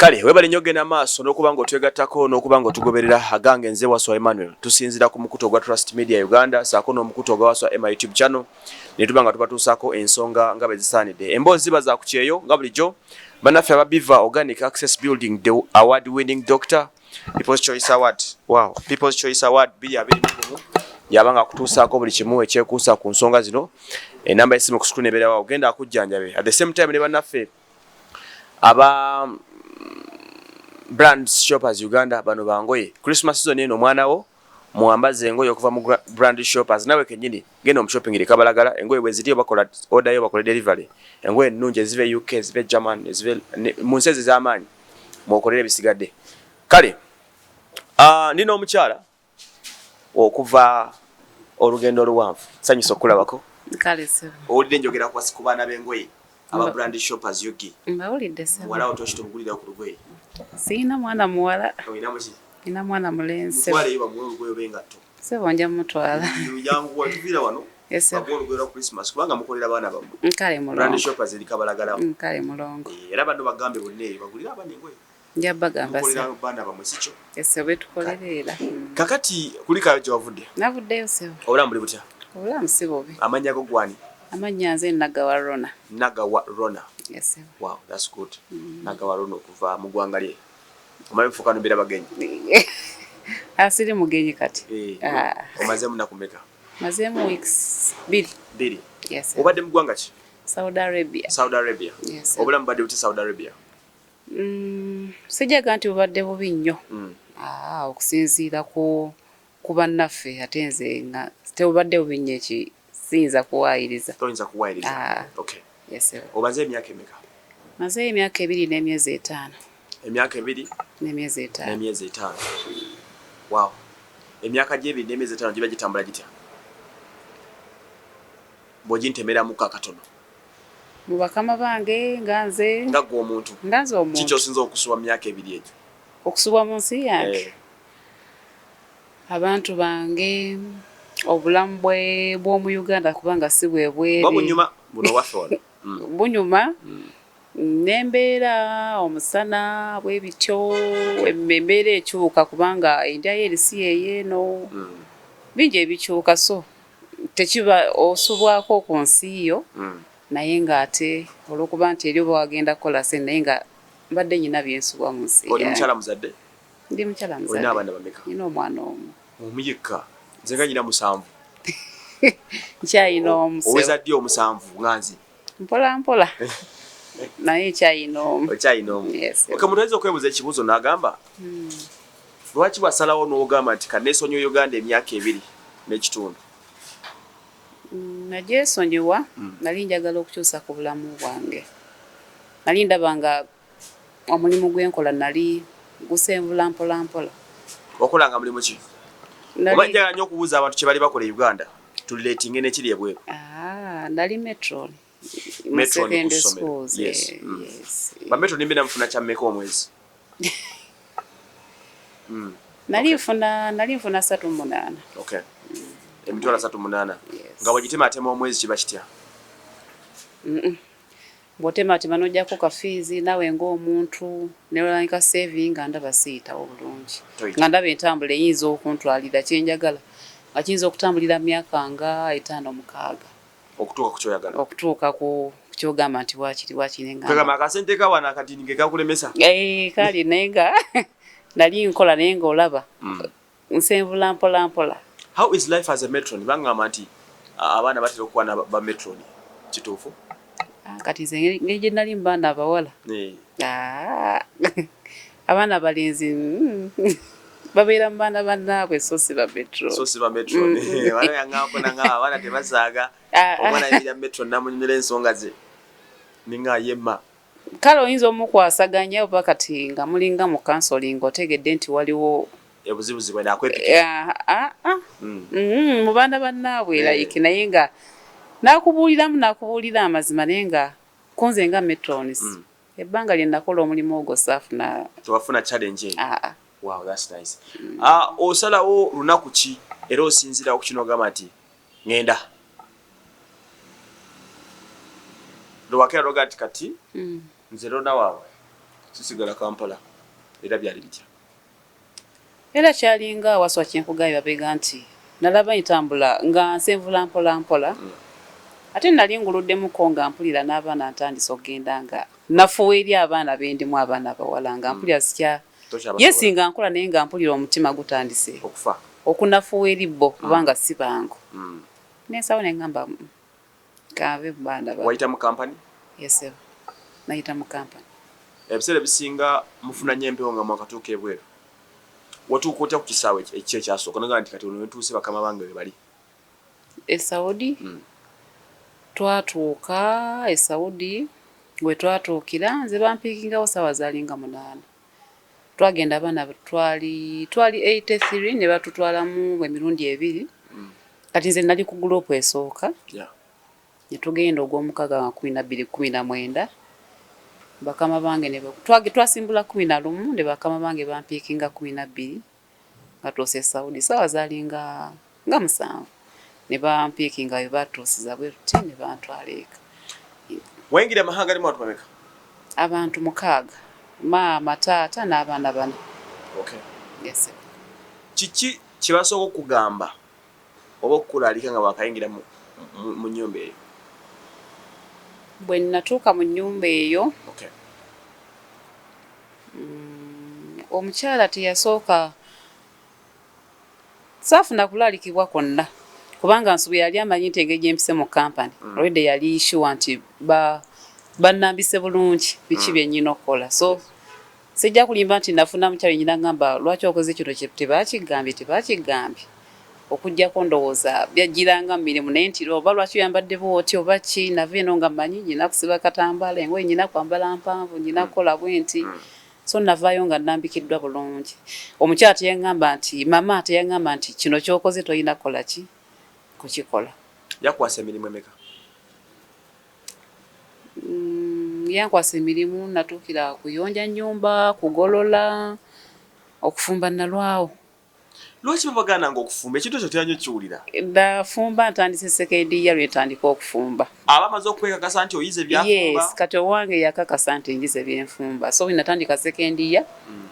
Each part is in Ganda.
Kale webale nyoge na maaso n'okuba ng'otwegattako n'okuba ng'otugoberera agange nze Waswa Emmanuel tusinzira ku mukuto gwa Trust Media Uganda saako n'omukuto gwa Waswa Emma YouTube channel ne tuba nga tubatuusaako ensonga nga bwe zisaanidde. Emboozi ziba za ku kyeyo nga bulijjo bannaffe aba Biva Organic Access Building the award winning doctor People's Choice Award. Wow, People's Choice Award 2021 yabanga kutuusaako buli kimu ekyekuusa ku nsonga zino. Enamba y'essimu ku screen ebeera waawo genda akujjanjabe. At the same time ne bannaffe aba Brand Shoppers Uganda bano bangoye Christmas season eno mwana wo muambaze engoye okuva mu Brand Shoppers nawe kenyini genda mu shopping eri Kabalagala engoye bwe zitiyo bakola order yo bakola delivery engoye nnungi zive UK zive German zive mu nsezi z'amaanyi mukolere bisigadde kale nino omukyala okuva olugendo luwanvu sanyusa okulabako kale sebo owulidde njogera ku baana b'engoye aba Brand Shoppers Yugi mbawulidde sebo wala otoshito mugulira ku lugoye sina mwana muwala oyina muki ina mwana mulenzi mutwale yiba mu lugoye bengatto sebo nja mutwala yangu watuvira wano yes bagolugoera Christmas kubanga mukolera abaana bamwe kale mulongo Brand Shoppers eri Kabalagala kale mulongo era bando bagambe bonna bagulira abana engoye nja bagamba mukolera abaana bamwe sicho yes betukolerera kakati kulika jawavudde navuddeyo sebo obulamu buli butya obulamu si bubi amanya go gwani amanya nze Nagawa Rona. Nagawa Rona. Yes sir. Wow, that's good. Nagawa Rona okuva mu ggwanga lye. Omabifuka nobera bagenyi. Asiri mugenyi kati. Omazemu nakumeka. Mazemu weeks 2. Yes sir. Obadde mu ggwanga ki? Saudi Arabia. Saudi Arabia. Yes sir. Obulamu badde buti Saudi Arabia. Sijaga nti obadde bubi nnyo. Okusinziira ku bannaffe ate nze nga tebadde bubi nnyo eki sinza kuwayiriza. Toyinza kuwayiriza. Okay. Yes sir. Obaze emyaka emeka? Maze emyaka 2 n'emyezi 5. Emyaka 2 n'emyezi 5. N'emyezi 5. Wow. Emyaka gye 2 n'emyezi 5 giba gitambula gitya? Bw'ogintemera mu kakatono. Mu bakama bange nganze. Ngagwa omuntu. Nganze omuntu. Kiki osinza okusubwa mu myaka 2 egyo? Okusubwa mu nsi yange? Abantu bange obulamu bw'omu Uganda kubanga si bwebwere. Babunyuma buno waffe wano. Bunyuma n'embeera omusana bwebityo embeera ekyuka kubanga endya yeri si yeeno bingi ebikyuka so tekiba osubwako ku nsi yo naye ng'ate olw'okuba nti eri oba wagenda kukola se naye nga mbadde nyina byensubwa mu nsi. Oli mukyala muzadde? Ndi mukyala muzadde. Olina abaana bameka? Nina omwana omu. Omuyika. Nze nga nyina 7. Nkyayina omu. Oweza ddi 7 nganzi? Mpola mpola. Naye nkyayina omu. Okyayina omu. Yes. Omuntu ayinza okwebuuza ekibuuzo n'agamba lwaki wasalawo n'ogamba nti kanneesonyiwa Uganda emyaka 2 n'ekitundu? Nagyesonyiwa nali njagala okukyusa ku bulamu bwange. Nali ndaba nga omulimu gwenkola nali gusenvula mpola mpola. Okolanga mulimu ki? Oba njagala nnyo okubuuza abantu kye bali bakola e Uganda tulireetinge n'ekiri ebweru. Nali metron. Metron ku ssomero. Yes. Ba metron nimbe mufuna kya mmeka omwezi? Nali nfuna 38. Okay. Emitwalo 38. Nga bw'ogitema atema omwezi kiba kitya? Bw'otema atema n'ojjako ka fees nawe ng'omuntu n'olabika saving nga ndaba siyitawo bulungi. Nga ndaba entambula eyinza okuntwalira kye njagala nga kiyinza okutambulira myaka nga 5-6. Okutuuka ku kyoyagala? Okutuuka ku kyogamba nti waakiri nga. Kagamba akasente kawana akatini ke kakulemesa? Kali naye nga nali nkola naye ng'olaba nsenvula mpola mpola. How is life as a matron? Bangamba nti abaana batera okuba ba matron. Kituufu? Kati nze ng'egye nali mu baana abawala. Abaana abalenzi babeera mu baana bannaabwe so si ba metron. So si ba metron. Wano yangampona nga abaana tebasaaga omwana yira metron namunyumira ensonga ze. Ninga yemma. Kale oyinza omukwasaganya oba kati nga mulinga mu counseling otegedde nti waliwo ebuzibuzi bwe nakwepikira. Mu baana bannaabwe like naye nga nakubuulira amazima naye nga konze nga metronis. Ebbanga lye nakola omulimu ogwo saafuna. Tewafuna challenge. Wow, that's nice. Osalawo lunaku ki era osinzira ku kino gamba nti ngenda. Lwakera logati kati nze Rona waawe sisigala Kampala era byali bitya era kyalinga waswa kyenkugayo babega nti nalaba ntambula nga nsenvula mpola ate nali nguluddemu nga mpulira n'abaana ntandise okgenda nga nafuwa eri abaana bendimu abaana bawala nga mpulira sitya yesi nga nkola naye nga mpulira omutima gutandise okufa okunafuwa eri bo kubanga si bangu nensawo neŋŋamba kave banda ba wayita mu kampani yes nayita mu kampani ebiseera bisinga mufuna nnyo empewo nga mwakatuuka ebweru watuuka otya ku kisaawe ekyo ekyasooka naga nti kati ono netuuse bakama bange we bali esaudi twatuuka esaudi we twatuukira nze bampiikingawo saawa zaalinga 8 twagenda abaana twali 83 ne batutwalamu emirundi 2 kati nze nali ku gurupu esooka ne tugenda ogw'omukaaga nga 12-19 bakama bange ne twasimbula 11 ne bakama bange bampiikinga 12 nga tuuse Saudi saawa zaalinga nga 7 ne bampiikinga we batuusiza bwe tuti ne bantwala eka. Wayingira amahanga alimu abantu bameka? Abantu 6 maama taata n'abaana 4. Okay. Yes. Kiki kibasooka okugamba oba okukulaalika nga bakayingira mu nnyumba eyo? Bwe natuuka mu nnyumba eyo omukyala teyasooka saafuna kulaalikibwa kwonna kubanga Nsubi yali amanyi nti engeri gyempise mu kampani already yali sure nti bannambise bulungi biki bye nnyina okukola so sijja kulimba nti nafuna mukyala nyina ngamba lwaki okoze kino tebakigambye okujjako ndowooza byajjiranga mu mirimu naye nti oba lwaki oyambadde bwoti oba ki nava eno nga mmanyi nyina kusiba katambaala engoye nyina kwambala mpanvu nyina kukola bwe nti so navaayo nga nnambikiddwa bulungi. Omukyala teyaŋŋamba nti mama teyaŋŋamba nti kino ky'okoze tolina kukola ki kukikola. Yakwasa emirimu emeka? Yankwasa emirimu natuukira kuyonja nnyumba kugolola okufumba nalwawo. Lwaki babagana nga okufumba ekintu ekyo teyanyo kiwulira? Ndafumba ntandise sekendiya lwe ntandika okufumba. Abamaze okwekakasa nti oyize byafumba? Yes, kati owange yakakasa nti njize byenfumba. So natandika sekendiya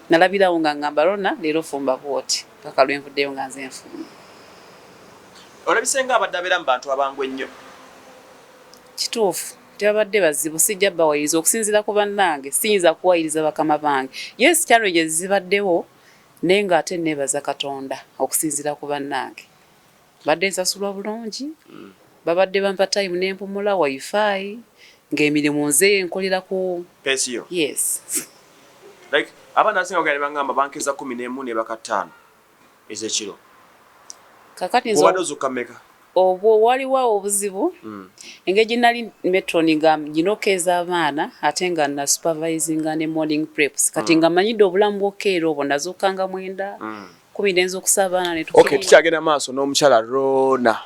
nalabirawo nga ngamba lona leero fumba bwoti paka lwe nvuddeyo nga nze nfumba. Olabise nga abadde abeera mu bantu abangu ennyo? Kituufu tebabadde bazibu sijja bawayiriza okusinziira ku bannange siyinza kuwayiriza bakama bange. Yes, challenges zibaddewo naye ng'ate neebaza Katonda okusinziira ku bannange. Badde nsasulwa bulungi babadde bampa time n'empumula wifi ng'emirimu nze nkolera ku pensiyo. Yes. Like abaana asinga okugenda bangamba bankeza 14 ne baka 5 ez'ekiro. Kakati nzo obadde ozuuka mmeka? Obwo waliwo obuzibu engeri nali metroni nga ginokeza abaana ate nga na supervisinga ne morning preps kati nga manyidde obulamu bw'okeera obwo nazuukanga 9 10 n'ezokusa abaana ne tukirira. Okay, tukyagenda maaso n'omukyala Rona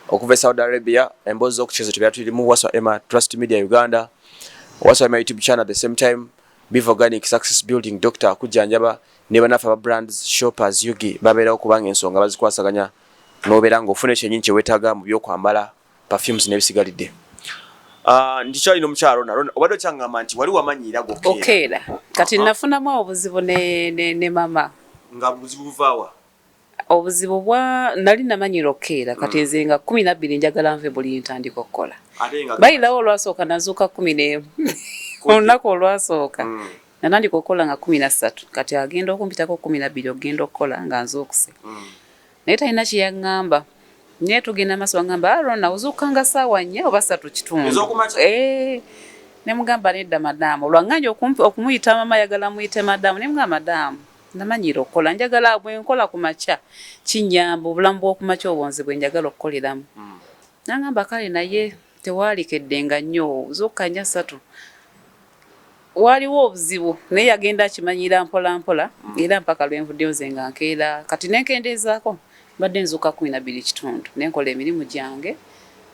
okuva Saudi Arabia emboozi z'okukizo tubyatulirimu Waswa Emma Trust Media Uganda Waswa Emma YouTube channel at the same time Beef Organic Success Building Dr. Kujjanjaba ne banafa ba brands shoppers Yugi babeerawo kubanga ensonga bazikwasaganya nobeera ng'ofuna ekyenyi kyewetaaga mu by'okwambala perfumes n'ebisigalidde. Ndikyali n'omukyalo Rona obadde okyangamba nti wali wamanyiira gokeera kati nafunamu obuzibu ne mama. Nga buzibu buvaawa? Obuzibu bwa nali namanyiira okukeera kati nze nga 12 njagala nve buli ntandika okukola. Bayirawo olwasooka nazuuka 11 olunaku olwasooka natandika okukola nga 13 kati agenda okumpitako 12 ogenda okukola nga nzuukuse. Naye talina kye yaŋŋamba naye tugenda maaso ngamba Rona ozuukanga ssaawa 4 oba 3:30. Ne mugamba nedda madamu olwanganja okumuyita mama yagala muyite madamu ne mugamba madamu namanyiira okukola njagala bwe nkola ku makya kinyamba obulamu bw'okumakya obwonzi bwe njagala okukoleramu. Nangamba kale naye tewaalikedde nga nnyo zuuka 3. Waliwo obuzibu naye yagenda akimanyiira mpola mpola era mpaka lwe nvuddeyo nze nga nkeera kati nenkendeezaako badde nzuuka 12:30 nenkola emirimu gyange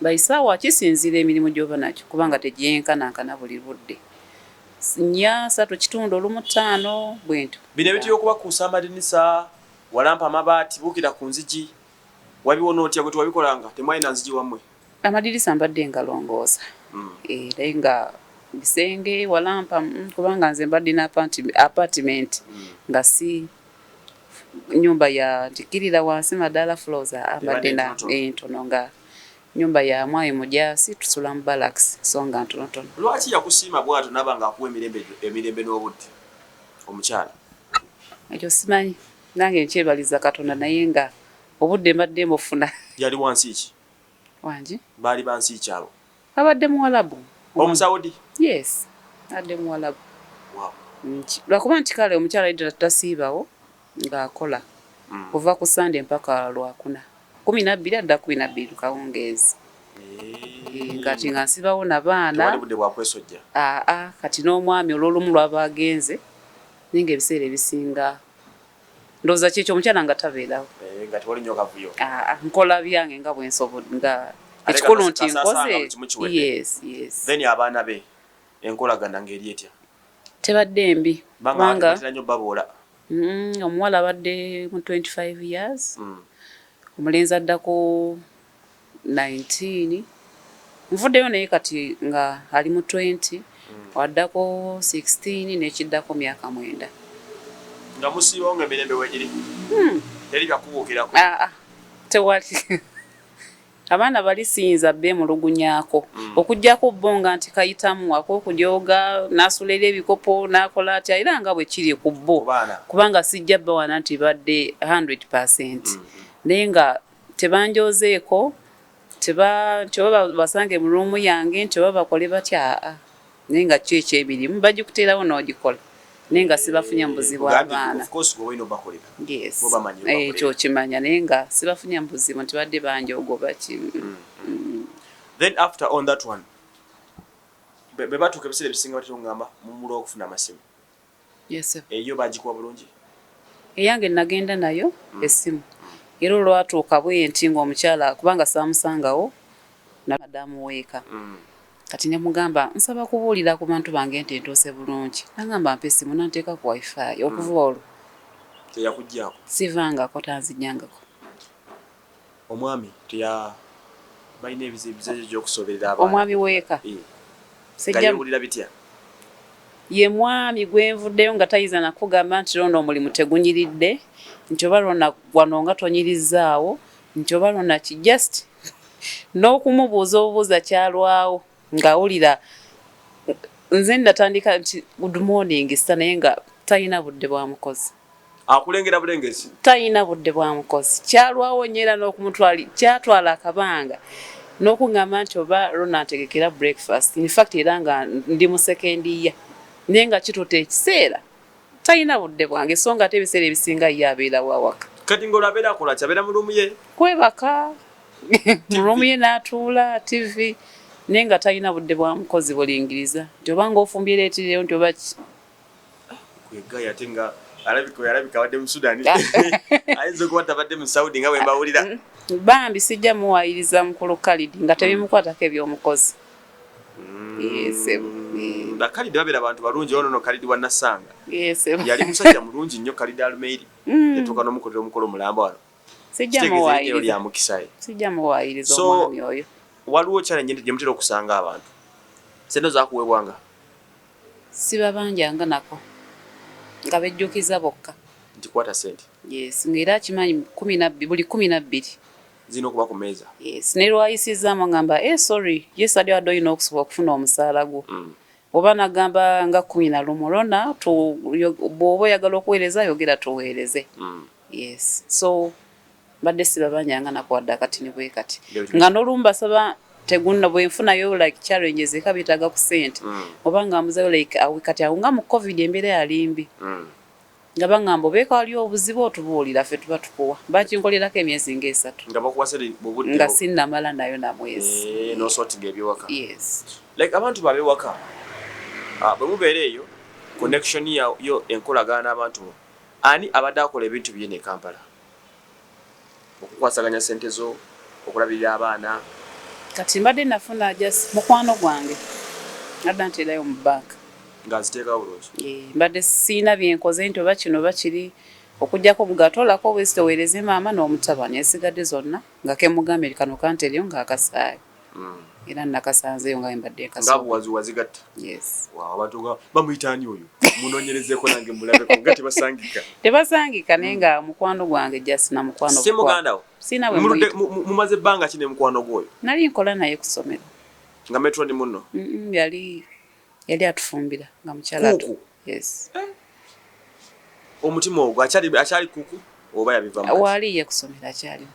bayisaawa kisinziira emirimu gy'oba nakyo kubanga tegyenkanankana buli budde 3:30 olumu 5 bwentyo. Bino ebintu by'okubakuusa amadinisa walampa amabaati buukira ku nzigi wabiwona otya gwe tuwabikolanga temwalina nzigi wammwe? Amadirisa mbadde ngalongoosa naye nga bisenge walampa kubanga nze mbadde na apartment nga si nyumba ya tikirira wansi madala floors abadde na entono nga nyumba ya mwayi mujasi tusula mu barracks songa ntono. Lwaki yakusiima bwatu nabanga akuwa emirembe n'obudde omukyala? Ekyo simanyi nange nkyebaliza Katonda naye nga obudde mbadde mufuna. Yali wansi ki? Wangi? Baali bansi ki abo? Abadde Muwalabu. Omusawudi? Yes. Abadde Muwalabu. Wow. Lwakuba nti kale omukyala yadda tasiibawo ng'akola. Kuva ku Sunday mpaka Lwakuna. 12 adda 12 kawungeezi. Kati nga nsibawo n'abaana. Tewali budde bwa kwesojja? Kati n'omwami olw'olumu lw'aba agenze ninga ebiseera ebisinga ndowooza kyekyo omukyala nga tabeerawo. Nga tewali nnyo kavuyo? Nkola byange nga bwensobola nga ekikulu nti nkoze. Yes. Then abaana be enkolagana ng'eri etya? Tebadde mbi. Kubanga nnyo baboola. Omuwala abadde mu 25 years. Omulenzi addako 19. Nvuddeyo naye kati nga ali mu 20. Waddako 16 n'ekiddako myaka 9. Nga musiibawo ng'emirembe weegiri? Teri byakubuukirako? Tewali. Abaana balisinza beemulugunyaako. Okuggyako bo nga nti kayitamu ak'okujooga n'asulera ebikopo n'akola atya era nga bwe kiri ku bo. Kubanga sijja bawana nti badde 100%. Naye nga tebanjozeeko, kyoba basange mu ruumu yange nti oba bakole batya. Naye nga kyo ekyemirimu bagikuteerawo n'ogikola. Naye nga sibafunye mbuzibu abaana. Yes. Ekyo kimanya naye nga sibafunye mbuzibu nti badde banjogoba ki. Then after on that one, be batuuka ebiseera ebisinga batera okugamba mumulwa okufuna amasimu. Yes. Eyo bagikuwa bulungi? Eyange nagenda nayo essimu. Era olwatuuka bwenti ng'omukyala kubanga saamusangawo na madamu weeka. Kati ne mugamba nsaba kubuulira ku bantu bange nti ntuuse bulungi. Nagamba mpa essimu nanteeka ku wifi okuva olwo. Teyakuggyako? Sivangako tanzijjangako. Omwami balina ebizibu gy'okusoberera abaana? Omwami weeka? Gayewulira bitya? Ye mwami gwenvuddeyo nga tayiza nakugamba nti lona omulimu tegunyiridde, nti oba lona wano nga tonyirizaawo, nti oba lona ki just n'okumubuuza obubuuza kyalwawo ng'awulira nze natandika nti good morning sita naye nga talina budde bwa mukozi. Akulengera bulengezi? Talina budde bwa mukozi. Kyalwawo nnyera kyatwala akabanga n'okungamba nti oba lona ntegekera breakfast. In fact era nga ndi mu sekendiya. Naye nga kitutte ekiseera talina budde bwange so nga ate ebiseera ebisinga ye abeera wawaka. Kati ng'olwabeera akola ki? Abeera mu ruumu ye? Kwebaka mu ruumu ye n'atuula TV naye nga talina budde bwa mukozi bulingiriza nti oba ng'ofumbye leetireyo nti oba ki. Kwegaya ate nga alabika abadde mu Sudani. Ayinza okuba tabadde mu Saudi nga bwe mbawulira. Bambi sijja muwaayiriza mukulu Khalid nga tebimukwatako eby'omukozi. Khalid babeera abantu balungi ono Khalid wa Nassanga. Yali musajja mulungi nnyo Khalid Almeiri. Yatuuka n'omukolera omukolo mulamba wano. Sijja muwaayiriza omwami oyo. Waliwo challenge gye mutera okusanga abantu. Sente zaakuweebwanga? Sibabanjanga nako. Nga bejjukiza bokka. Nti kwata sente? Yes, ng'era akimanyi buli 12. Zino okuba ku meeza? Yes, ne lwayisizaamu ngamba sorry, yes adi wadde olina okusobola okufuna omusaala gwo. Oba nagamba nga 11 lona bw'oba oyagala okuweereza yogera tuweereze. Yes, so badde sibabanjanga nako wadde akati ne bwe kati. Nga n'olumu basaba tegunna bwe nfunayo like challenges eka beetaaga ku sente. Oba nga mbuzayo like kati awo nga mu COVID embeera yali mbi. Nga bangamba obeeka wali obuzibu otubuulira ffe tuba tukuwa. Bakinkolerako emyezi nga 3. Nga bakuwasire mu budde? Nga sinnamala nayo na mwezi. N'osootinga ebyewaka? Yes. Like abantu babewaka bwe mubeera eyo connection yo enkolagana n'abantu ani abadde akola ebintu bye ne Kampala? Okukwasaganya sente zo, okulabirira abaana? Kati mbadde nafuna just mukwano gwange adda nteerayo mu banka. Nga ziteekawo bulungi? Mbadde siina byenkoze nti oba kino oba kiri okuggyako mugatolako bwesi toweereze maama n'omutabani esigadde zonna nga kemugambe kano kanteeryo ng'akasaayo. era nakasanzeeyo nga mbadde kasooka ngabu wazigatta. Yes. Wow, abantu bamuyitaani oyo munoonyerezeeko nange mulabeko nga tebasangika naye nga mukwano gwange jasina mukwano si muganda wo sina mumaze ebbanga ki ne mukwano gwoyo? Nali nkola naye ku ssomero nga metro ni munno yali atufumbira nga mukyala kuku. Yes. Omutima ogwo akyali kuku oba yabivamu? Waliye ku ssomero akyali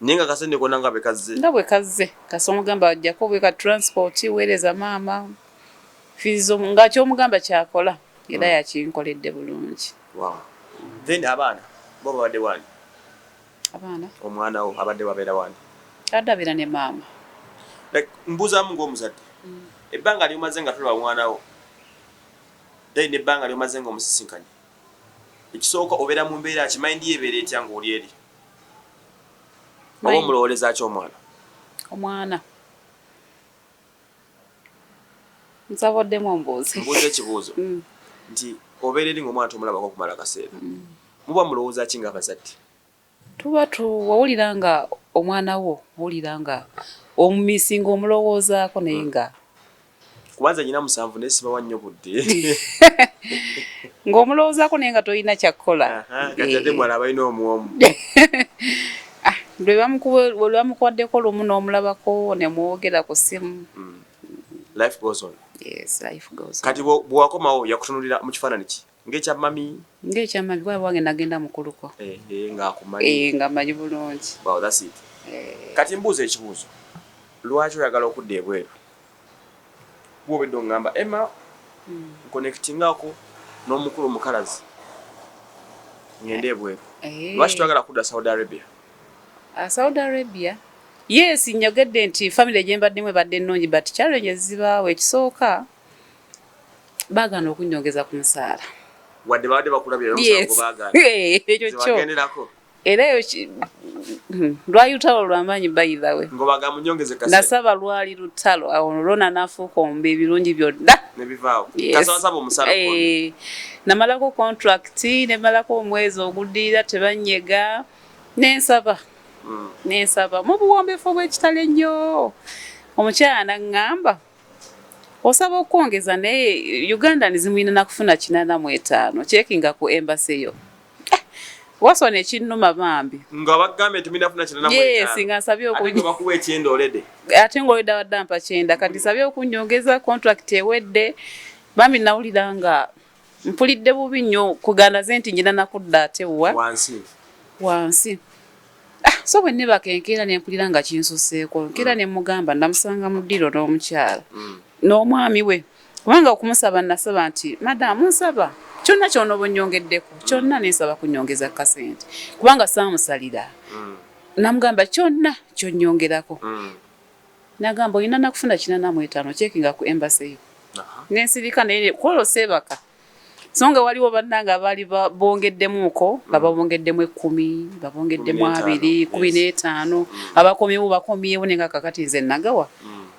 ninga kasende kona nga bwe kazze kasomugamba ajjako bwe ka transport weereza maama fizo nga kyomugamba kyakola era yakinkoledde bulungi. Wow. Then abaana bo babadde wani? Abaana omwana wo abadde babeera wani? Adabira ne maama. Like mbuzaamu ng'omuzadde ebbanga lyomaze nga tolaba mwana wo then ebbanga lyomaze ng'omusisinkanye ekisooka obeera mu mbeera ki mayindi yeebeera etya ng'oli eri oba omulowoleza ki omwana nsaboddemu ombuuze ekibuuzo nti obeera eri ng'omwana tomulabako okumala akaseera muba mulowooza ki nga abazadde? tuba wawulira nga omwana wo owulira nga omumisinga omulowoozaako naye nga kubanza nyina 7 naye sibawa nnyo budde ng'omulowoozaako naye nga tolina kyakkola kati ate mwala balina omwomu lwe bamukwaddeko lumu n'omulabako ne mwogera ku ssimu. Life goes on. Yes, life goes on. Kati bw'akomawo yakutunulira mu kifaananyi ki? Ng'ekya mami? Ng'ekya mami bwa bwange nagenda mukuluko. Ng'akumanyi. Ng'amanyi bulungi. Wow, that's it. Kati mbuuza ekibuuzo. Lwaki oyagala okudda ebweru? Bw'obedde oŋŋamba Emma nkonektingako n'omukulu mukalazi ngende ebweru. Lwaki twagala kudda Saudi Arabia? Saudi Arabia. Yes, njogedde nti family gye mbaddemu ebadde nnungi but challenges zibaawo. Ekisooka baagana okunyongeza ku musaala. Wadde baadde bakulabira n'omusaala baagana. Ekyo kyo. Era eyo lwali lutalo lw'amaanyi by the way. Ngobaga munyongeze kase. Nasaba lwali lutalo awo lona nafuuka ombe ebirungi byonna. Ne bivaawo. Kasaba omusaala ko. Namalako contract, ne malako omwezi oguddirira tebanyega. Nensaba. Nensaba mu buwombeefu bw'ekitalo ennyo. Omukyala n'aŋŋamba osaba okwongeza naye Uganda nizimwina nakufuna 85 checkinga ku embassy yo. Wasone kinnuma bambi. Nga bagambe tuminafuna 85. Yes, nga nsabye okunyongeza bakuwa ekyendo olede. Ate ng'oleda wadampa kyenda kati nsabye okunyongeza contract ewedde. Bambi nawulira nga mpulidde bubi nnyo kuganda ze nti njina nakudda ate wansi. So bwe ne bakenkeera ne mpulira nga kinsuseeko nkera ne mugamba ndamusanga mu ddiro n'omukyala n'omwami we kubanga okumusaba nasaba nti madamu nsaba kyonna ky'onooba onnyongeddeko kyonna nensaba kunyongeza kasente kubanga saamusalira namugamba kyonna kyonnyongerako nagamba olina nakufuna 85 checkinga ku embassy yo nensirika naye kwolo seebaka songa waliwo bannanga baali bongeddemuuko nga babongeddemu 10 babongeddemu 2 15 abakomyewo bakomyewo nenga kakati nze nagawa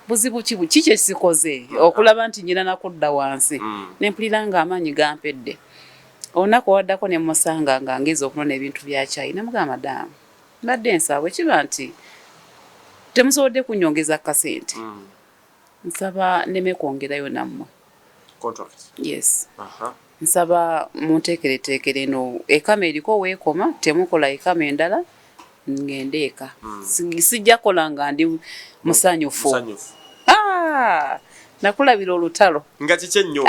buzibu ki kyesikoze okulaba nti nyina nakudda wansi nempulira nga amaanyi gampedde olunaku waddako ne musanga nga ngeza okunona ebintu bya kyayi namugamba madamu mbadde nsaawe kiba nti temusobodde kunyongeza kasente nsaba neme kwongerayo nammwe contract. Yes. Nsaba munteekereteekere no ekama eriko weekoma temukola ekama endala ngende eka sijja kola nga ndi musanyufu. Nakulabira olutalo nga kike nnyo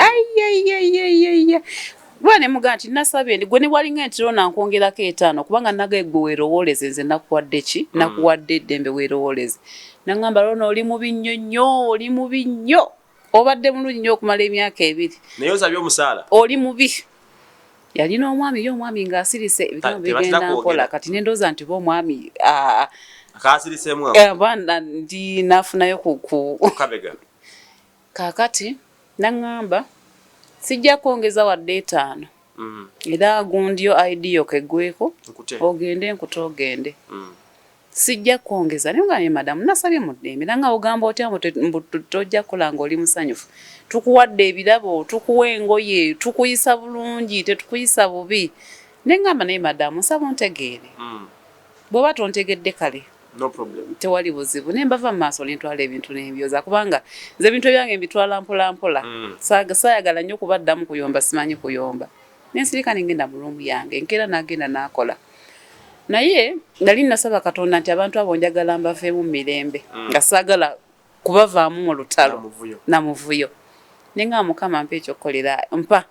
bwane muga nti nasabye ndi gwe ne walinga nti rona nkwongerako 5 kubanga nagegwe weerowooleze nze nakuwadde ki nakuwadde eddembe weerowooleze nangamba rona oli mubi nnyo obadde mulungi nnyo okumala emyaka 2 naye osabye omusaala oli mubi yalina omwami ng'asirise ebigambo bigenda nkola kati nendoza nti omwami akaasirisemu bana ndi nafunayo ku kabega kakati nangamba sijja kwongeza wadde 5 era gundiyo idea kegweko ogende nkutogende sijja kwongeza naye nga madamu nasabye muddembe nanga ogamba otya tojja kulanga oli musanyufu tukuwadde ebirabo tukuwa engoye tukuyisa bulungi tetukuyisa bubi nengamba naye madamu nsaba ontegeere bw'oba tontegedde kale No problem. Tewali buzibu ne mbava maaso ne ntwala ebintu n'embyoza kubanga nze ebintu ebyange mbitwala mpola saayagala nnyo kubaddamu kuyomba simanyi kuyomba nensirika nengenda mu ruumu yange nkeera nagenda nakola naye nali nasaba Katonda nti abantu abo njagala mbafeemu mu mirembe nga saagala kubavaamu mu lutalo na muvuyo nenga Mukama mpa ekyokukolera mpa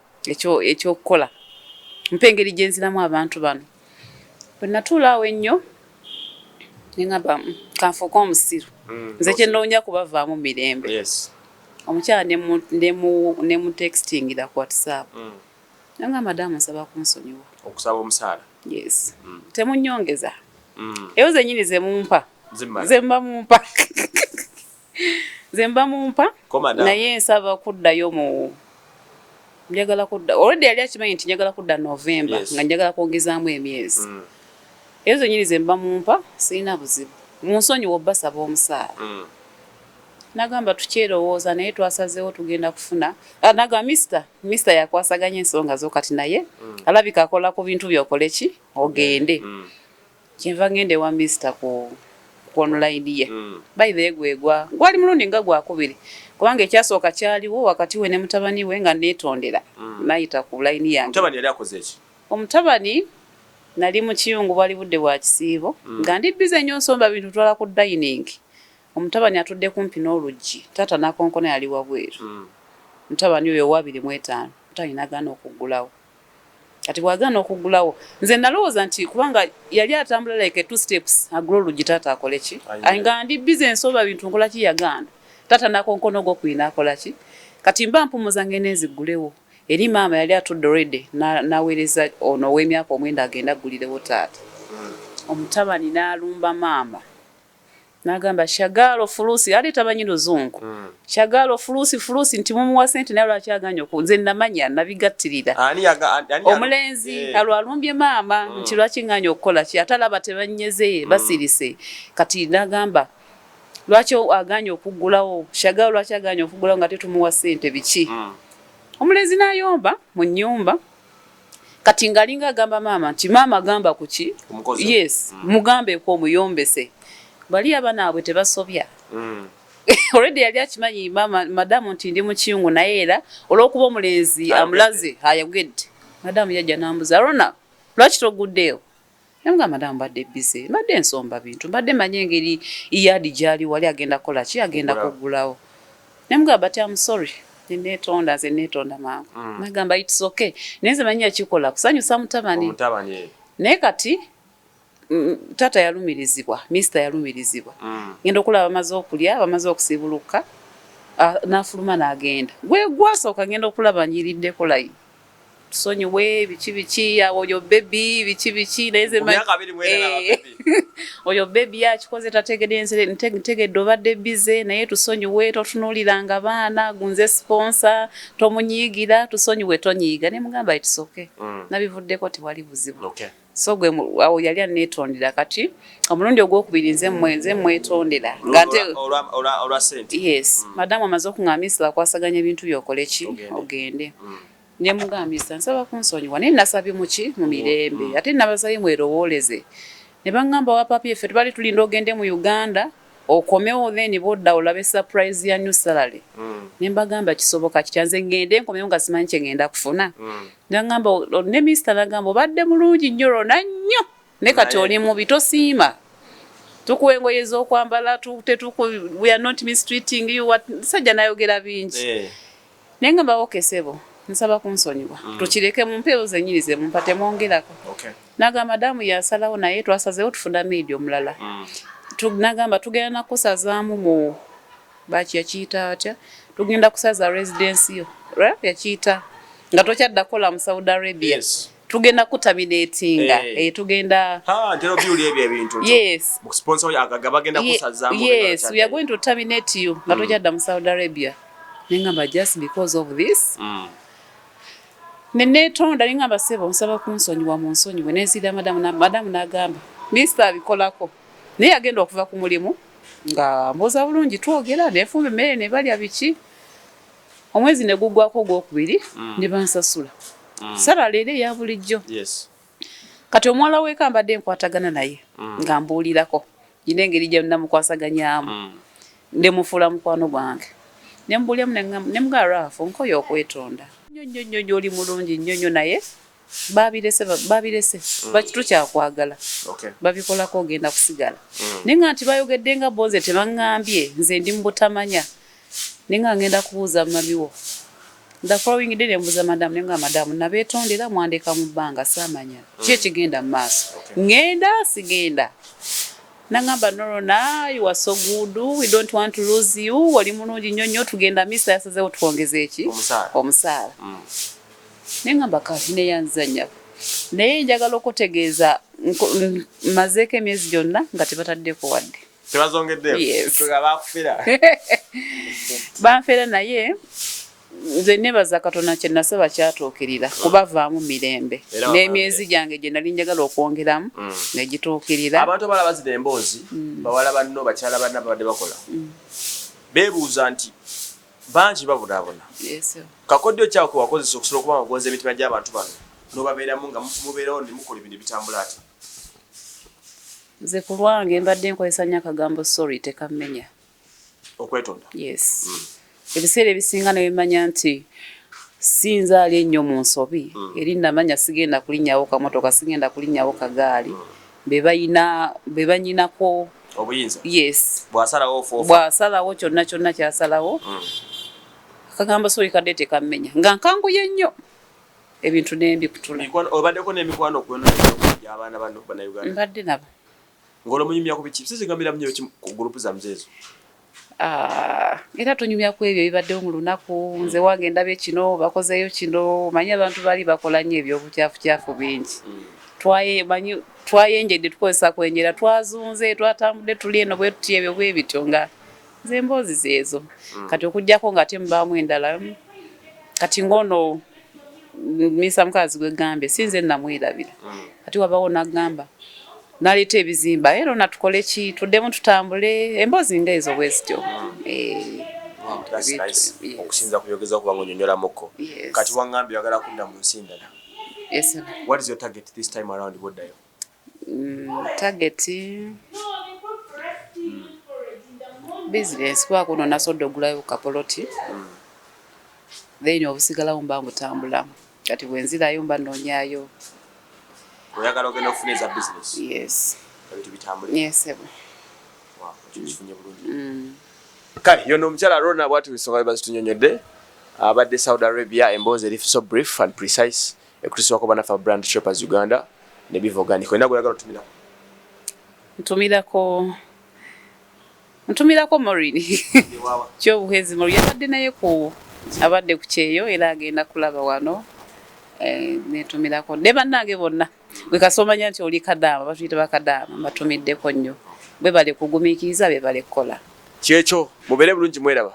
ekyokukola mpa engeri gye nziramu abantu bano bwe natuula awo ennyo nengamba kanfuuka omusiru nze kye ndoonya kubavaamu mu mirembe omukyala ne mu textingira ku WhatsApp nanga madamu nsaba kunsonyiwa okusaba omusaala yes temunyongeza eyo zenyini zemumpa zemba mumpa naye nsaba kuddayo mu njagala kudda already yali akimanyi nti njagala kudda November nga njagala kwongezaamu emyezi eyo zenyini zemba mumpa sirina buzibu munsonyiwa obbasaba omusaala nagamba tukyerowooza naye twasazeewo tugenda kufuna naga Mr. yakwasaganya ensonga zo kati naye alabika akola ku bintu byokole ki ogende kyenva ngende wa Mr. ku online ye by the way gwali mulundi nga gwakubiri kubanga ekyasooka kyaliwo wakati we ne mutabani we nga neetondera nayita ku line yange mutabani yali akoze eki omutabani nali mu kiyungu bwali budde bwa kisiibo nga ndi bize nnyo nsomba bintu twala ku dining omutabani atudde kumpi n'oluggi taata nakonkona yali wabweru mutabani oyo 2.5 mutabani nagaana okuggulawo kati bwagaana okuggulawo nze nalowooza nti kubanga yali atambula like 2 steps agula oluggi taata akole ki nga ndi bize ensomba bintu nkola ki yagaana taata nakonkono gwo kwina akola ki kati mba mpumuza ngene ziggulewo eri maama yali atudde already naweereza ono w'emyaka omwenda agenda aggulirewo taata omutabani n'alumba maama nagamba Shagalo fulusi ali tamanyi luzungu Shagalo fulusi nti mumuwa sente naye lwakyaganya nze namanya nabigattirira omulenzi alwalumbye maama nti lwakinganya okukola ki atalaba tebanyeze basirise kati nagamba lwaki aganya okuggulawo Shagalo lwaki aganya okuggulawo nga tetumuwa sente biki omulenzi nayomba mu nnyumba kati ngalinga agamba maama nti maama agamba kuki yes mugambe ko muyombese bali abanaabwe tebasobya already yali akimanyi mama madamu nti ndi mu kiyungu naye era olw'okuba omulenzi amulaze ayogedde madamu yajja nambuza Rona lwaki toguddeyo namugamba madamu badde busy badde ensomba bintu badde manye engeri iyadi gyali wali agenda kola ki agenda kuggulawo namugamba ati I'm sorry nze neetonda mangu nagamba it's okay nenze manya kikola kusanyusa mutabani naye kati tata yalumirizibwa Mr. yalumirizibwa ngenda okulaba bamaze okulya bamaze okusibuluka nafuluma n'agenda gwe gwasooka ngenda okulaba nyiridde kolayi tusonyiwe biki yawo oyo baby biki neze oyo baby yakikoze tategedde ntegedde obadde bize naye tusonyiwe totunuuliranga abaana gunze sponsor tomunyiigira tusonyiwe tonyiiga ne mugamba it's okay nabivuddeko tewali buzibu so gwe awo yali aneetondera kati omulundi ogwokubiri nze mwetondera ngate olwa sente yes madamu amaze okuŋŋambisa akwasaganya ebintu byokole ki ogende ne mugambisa nsaba kunsonyiwa naye nasabye muki mu mirembe ate nabasabye mwerowooleze ne baŋŋamba wa papi effe tubali tulinda ogende mu Uganda okomewo then bodda olabe surprise ya new salary ne mbagamba kisoboka kityanze ngende nkomewo nga simanyi kye ngenda kufuna ngamba ne Mr. nagamba obadde mulungi nnyo nnyo ne kati oli mubi tosiima tukuwa engoye z'okwambala we are not mistreating you sajja nayogera bingi naye ngamba okesebo nsaba kunsonyiwa tukireke mu mpeewo zennyini ze mumpa temwongerako nagamba madamu yasalawo naye twasazeewo tufuna media omulala nagamba tugenda nakusazaamu mu baki yakiyita atya tugenda kusaza residence yo yakiyita nga tokyadda kola mu Saudi Arabia tugenda kutaminatinga tugenda ntero byuli ebyo ebintu yes mu sponsor agagabagenda kusazaamu yes we are going to terminate you nga tokyadda mu Saudi Arabia nengamba just because of this neneetonda nengamba sebo nsaba kunsonyiwa mu nsonyiwe nensida madamu nagamba Mr. abikolako naye agenda okuva ku mulimu nga mboza bulungi twogera nefumba emmere ne balya biki omwezi ne guggwako ogwokubiri ne bansasula sala leero eya bulijjo kati omuwala w'eka mbadde nkwatagana naye nga mbuulirako nyina engeri gye namukwasaganyamu ndemufuula mukwano gwange nembulyamu nemuga Ralph nkoyo okwetonda nnyo oli mulungi nnyo naye babirese bakitu kyakwagala babikolako ogenda kusigala nenga nti bayogedde nga boze tebaŋŋambye nze ndi mu butamanya nenga ngenda kubuuza mamiwo the following day nembuuza madamu nenga madamu nabeetondera mwandeka mu bbanga saamanya ki ekigenda mu maaso ŋŋenda sigenda nangamba no, you are so good, we don't want to lose you, wali mulungi nnyo tugenda misa yasazeewo twongeze eki omusaala nengamba kati neyanzanya naye njagala okutegeeza mazeeko emyezi gyonna nga tebataddeko wadde banfeera naye nze nebaza Katonda kye nasaba kyatuukirira kubavaamu mirembe n'emyezi gyange gye nali njagala okwongeramu ne gituukirira. Abantu abalala bazira emboozi bawala banno bakyala banna babadde bakola beebuuza nti bangi babonaabona kakodyo kyako wakozesa okusobola okuba nga gonza emitima gy'abantu bano n'obabeeramu nga mubeerawo ne mukola ebintu bitambula ati. Nze ku lwange mbadde nkozesa nnyo akagambo sorry tekammenya okwetonda. Yes. Ebiseera ebisinga ne bimanya nti sinzaali ennyo mu nsobi eri namanya sigenda kulinnyawo kamotoka sigenda kulinnyawo kagaali be banyinako obuyinza. Yes. Bw'asalawo kyonna kyasalawo akagambo sorry kadde tekammenya nga nkanguye nnyo ebintu nembikutula. Obaddeko n'emikwano gy'abaana bano Bannayuganda? Mbadde nabo. Ng'olumunyumya ku biki? Sizigambira nnyo ku gurupu zammwe ezo. Era tunyumya ku ebyo bibaddewo mu lunaku nze wange ndabye kino bakozeyo kino manyi abantu bali bakola nnyo ebyobukyafu bingi twayenjedde tukozesa kwenjera twazunze twatambudde tuli eno bwe tuti ebyo bwe bityo nga nze emboozi zeezo kati okujjako nga temubaamu endala kati ngono misa mukazi gwe gambye sinze namwerabira kati wabawo nagamba naleeta ebizimba era natukole ki tuddemu tutambule emboozi nga ezo bwe zityo. Okusinza kuyogeza okuba ng'onyonyolamukko kati waŋŋambye oyagala kudda mu nsi endala. Yes. What is your target this time around? Boddayo target business kwa kuno nasodde ogulayo kapoloti then obusigalawo mba ngutambula kati bwenzirayo mba noonyayo. Oyagala ogenda okufuna eza business? Yes. Ebintu bitambule? Yes. Wow, kifunye bulungi. Kale yono omukyala Rona bw'ati wisonga bazitunyonyodde abadde Saudi Arabia emboozi eri so brief and precise ekutusibwako banafa Brand Shoppers Uganda ne Biva Organic. Oyina gweyagala otumirako? Ntumirako Maureen kyobuhezi Maureen yabadde naye abadde ku kyeyo era agenda kulaba wano netumirako ne bannange bonna gwe kasomanya nti oli Kadaama batuyita bakadaama mbatumiddeko nnyo bwe bale kugumiikiriza bwe bale kukola kyekyo mubeere bulungi mweraba.